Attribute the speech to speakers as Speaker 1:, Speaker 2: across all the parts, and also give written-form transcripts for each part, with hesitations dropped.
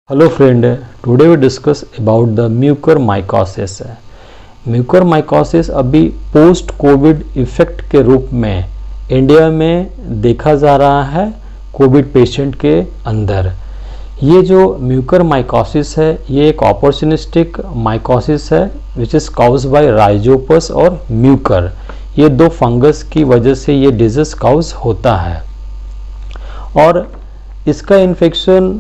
Speaker 1: Hello friend, today we discuss about the mucormycosis. Mucormycosis अभी post Covid effect के रूप में इंडिया में देखा जा रहा है कोविड पेशेंट के अंदर। ये जो म्यूकरमाइकोसिस है ये एक अपॉर्चुनिस्टिक माइकोसिस है which is cause by rhizopus और म्यूकर। ये दो फंगस की वजह से ये डिजीज काउज होता है और इसका इन्फेक्शन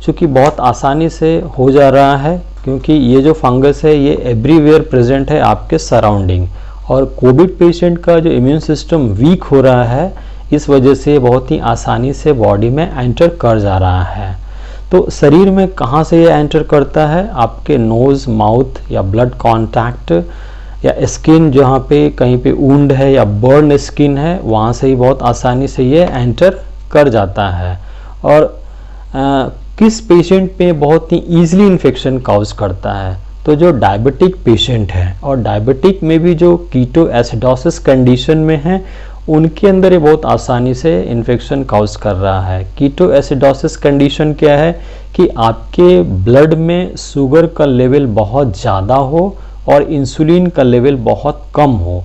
Speaker 1: चूँकि बहुत आसानी से हो जा रहा है क्योंकि ये जो फंगस है ये एवरीवेयर प्रेजेंट है आपके सराउंडिंग। और कोविड पेशेंट का जो इम्यून सिस्टम वीक हो रहा है इस वजह से बहुत ही आसानी से बॉडी में एंटर कर जा रहा है। तो शरीर में कहाँ से ये एंटर करता है? आपके नोज़, माउथ या ब्लड कांटेक्ट या स्किन जहाँ पे कहीं पे वुंड है या बर्न स्किन है वहाँ से ही बहुत आसानी से ये एंटर कर जाता है। और किस पेशेंट में बहुत ही ईजिली इन्फेक्शन काउज करता है? तो जो डायबिटिक पेशेंट है और डायबिटिक में भी जो कीटो एसिडोसिस कंडीशन में है उनके अंदर ये बहुत आसानी से इन्फेक्शन काउज कर रहा है। कीटो एसिडोसिस कंडीशन क्या है कि आपके ब्लड में शुगर का लेवल बहुत ज़्यादा हो और इंसुलिन का लेवल बहुत कम हो,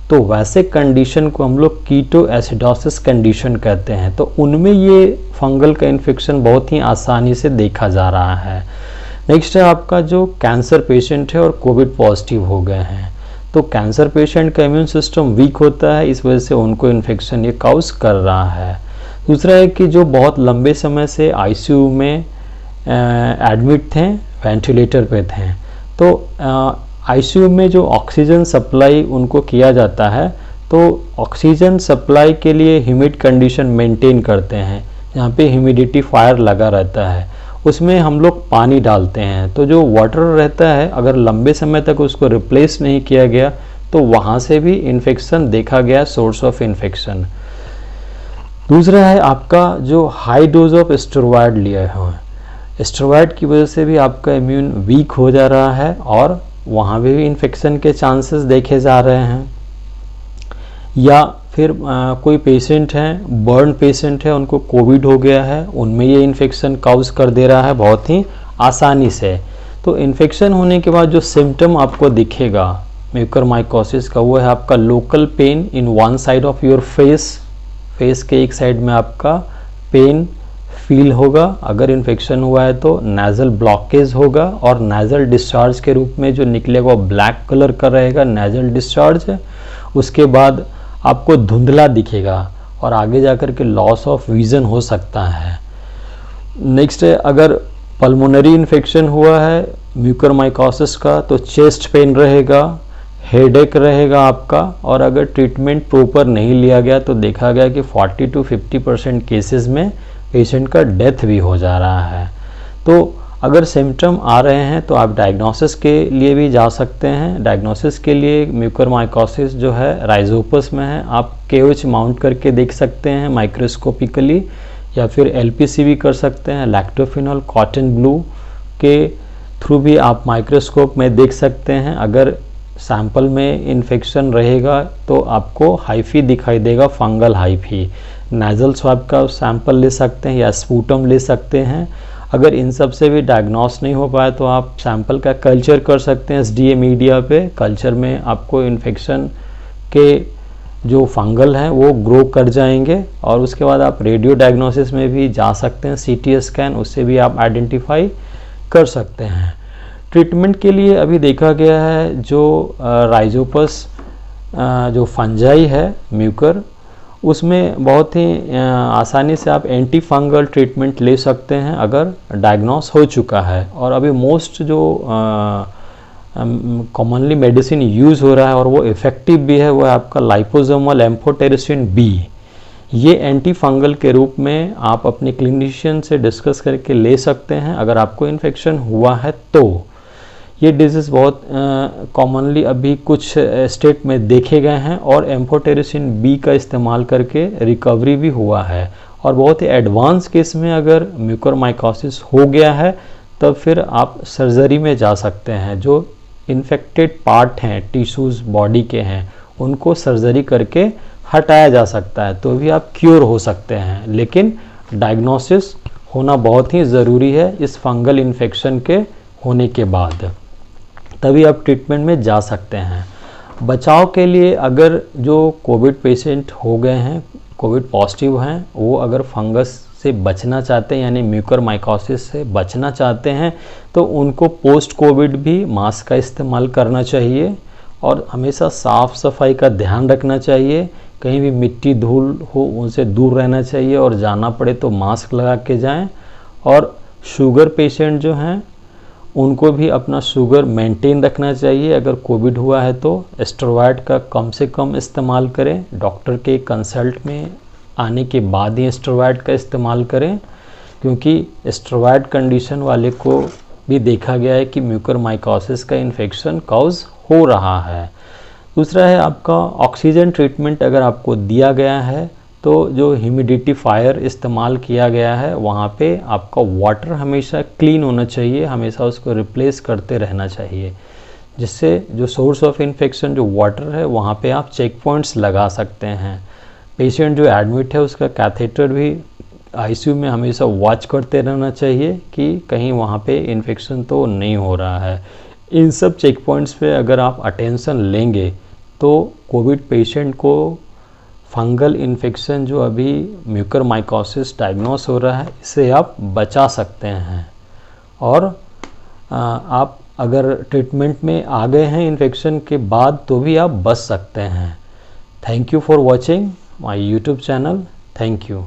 Speaker 1: तो वैसे कंडीशन को हम लोग कीटो एसिडोसिस कंडीशन कहते हैं। तो उनमें ये फंगल का इन्फेक्शन बहुत ही आसानी से देखा जा रहा है। नेक्स्ट है आपका जो कैंसर पेशेंट है और कोविड पॉजिटिव हो गए हैं। तो कैंसर पेशेंट का इम्यून सिस्टम वीक होता है, इस वजह से उनको इन्फेक्शन ये काउज कर रहा है। दूसरा है कि जो बहुत लंबे समय से आईसीयू में एडमिट थे, वेंटिलेटर पे थे, तो आईसीयू में जो ऑक्सीजन सप्लाई उनको किया जाता है तो ऑक्सीजन सप्लाई के लिए ह्यूमिड कंडीशन मेंटेन करते हैं जहाँ पे ह्यूमिडिफायर लगा रहता है, उसमें हम लोग पानी डालते हैं। तो जो वाटर रहता है अगर लंबे समय तक उसको रिप्लेस नहीं किया गया तो वहाँ से भी इन्फेक्शन देखा गया, सोर्स ऑफ इन्फेक्शन। दूसरा है आपका जो हाई डोज ऑफ स्टेरॉयड लिया है, स्टेरॉयड की वजह से भी आपका इम्यून वीक हो जा रहा है और वहाँ पे भी इन्फेक्शन के चांसेस देखे जा रहे हैं। या फिर कोई पेशेंट हैं, बर्न पेशेंट है, उनको कोविड हो गया है, उनमें ये इन्फेक्शन काउज कर दे रहा है बहुत ही आसानी से। तो इन्फेक्शन होने के बाद जो सिम्टम आपको दिखेगा म्यूकरमाइकोसिस का वो है आपका local pain in one side of your face के एक साइड में आपका पेन फील होगा। अगर इन्फेक्शन हुआ है तो नेज़ल ब्लॉकेज होगा और नेज़ल डिस्चार्ज के रूप में जो निकलेगा वो ब्लैक कलर का रहेगा, नेज़ल डिस्चार्ज। उसके बाद आपको धुंधला दिखेगा और आगे जाकर के लॉस ऑफ विजन हो सकता है। नेक्स्ट है अगर पल्मोनरी इन्फेक्शन हुआ है म्यूकरमाइकोसिस का तो चेस्ट पेन रहेगा, हेडेक रहेगा आपका। और अगर ट्रीटमेंट प्रॉपर नहीं लिया गया तो देखा गया कि 40 to 50% केसेस में पेशेंट का डेथ भी हो जा रहा है। तो अगर सिम्टम आ रहे हैं तो आप डायग्नोसिस के लिए भी जा सकते हैं। डायग्नोसिस के लिए म्यूकरमाइकोसिस जो है राइजोपस में है, आप KOH माउंट करके देख सकते हैं माइक्रोस्कोपिकली, या फिर LPC भी कर सकते हैं, लैक्टोफिनॉल कॉटन ब्लू के थ्रू भी आप माइक्रोस्कोप में देख सकते हैं। अगर सैंपल में इन्फेक्शन रहेगा तो आपको हाइफी दिखाई देगा, फंगल हाइफी। नेज़ल स्वाब का सैंपल ले सकते हैं या स्पूटम ले सकते हैं। अगर इन सब से भी डायग्नोस नहीं हो पाए तो आप सैंपल का कल्चर कर सकते हैं SDA मीडिया पे। कल्चर में आपको इन्फेक्शन के जो फंगल हैं वो ग्रो कर जाएंगे और उसके बाद आप रेडियो डायग्नोसिस में भी जा सकते हैं, CT स्कैन, उससे भी आप आइडेंटिफाई कर सकते हैं। ट्रीटमेंट के लिए अभी देखा गया है जो राइजोपस जो फंजाई है म्यूकर, उसमें बहुत ही आसानी से आप एंटी फंगल ट्रीटमेंट ले सकते हैं अगर डायग्नोस हो चुका है। और अभी मोस्ट जो कॉमनली मेडिसिन यूज़ हो रहा है और वो इफ़ेक्टिव भी है वो है आपका लाइपोसोमल एम्फोटेरिसिन B। ये एंटी फंगल के रूप में आप अपने क्लिनिशियन से डिस्कस करके ले सकते हैं अगर आपको इन्फेक्शन हुआ है तो। ये डिजीज़ बहुत कॉमनली अभी कुछ स्टेट में देखे गए हैं और एम्फोटेरिसिन B का इस्तेमाल करके रिकवरी भी हुआ है। और बहुत ही एडवांस केस में अगर म्यूकरमाइकोसिस हो गया है तब फिर आप सर्जरी में जा सकते हैं। जो इन्फेक्टेड पार्ट हैं, टिश्यूज़ बॉडी के हैं, उनको सर्जरी करके हटाया जा सकता है तो भी आप क्योर हो सकते हैं। लेकिन डायग्नोसिस होना बहुत ही ज़रूरी है इस फंगल इन्फेक्शन के होने के बाद, तभी आप ट्रीटमेंट में जा सकते हैं। बचाव के लिए अगर जो कोविड पेशेंट हो गए हैं, कोविड पॉजिटिव हैं, वो अगर फंगस से बचना चाहते हैं यानी म्यूकरमाइकोसिस से बचना चाहते हैं तो उनको पोस्ट कोविड भी मास्क का इस्तेमाल करना चाहिए और हमेशा साफ़ सफाई का ध्यान रखना चाहिए। कहीं भी मिट्टी धूल हो उनसे दूर रहना चाहिए और जाना पड़े तो मास्क लगा के जाएं। और शुगर पेशेंट जो हैं उनको भी अपना शुगर मेंटेन रखना चाहिए। अगर कोविड हुआ है तो स्टेरॉयड का कम से कम इस्तेमाल करें, डॉक्टर के कंसल्ट में आने के बाद ही स्टेरॉयड का इस्तेमाल करें, क्योंकि स्टेरॉयड कंडीशन वाले को भी देखा गया है कि म्यूकरमाइकोसिस का इन्फेक्शन कॉज हो रहा है। दूसरा है आपका ऑक्सीजन ट्रीटमेंट अगर आपको दिया गया है तो जो ह्यूमिडिफायर इस्तेमाल किया गया है वहाँ पे आपका वाटर हमेशा क्लीन होना चाहिए, हमेशा उसको रिप्लेस करते रहना चाहिए, जिससे जो सोर्स ऑफ इन्फेक्शन जो वाटर है वहाँ पे आप चेक पॉइंट्स लगा सकते हैं। पेशेंट जो एडमिट है उसका कैथेटर भी आईसीयू में हमेशा वॉच करते रहना चाहिए कि कहीं वहाँ पे इन्फेक्शन तो नहीं हो रहा है। इन सब चेक पॉइंट्स पे अगर आप अटेंशन लेंगे तो कोविड पेशेंट को फंगल इन्फेक्शन जो अभी म्यूकरमाइकोसिस डायग्नोस हो रहा है इससे आप बचा सकते हैं। और आप अगर ट्रीटमेंट में आ गए हैं इन्फेक्शन के बाद तो भी आप बच सकते हैं। Thank you for watching my YouTube channel. Thank you.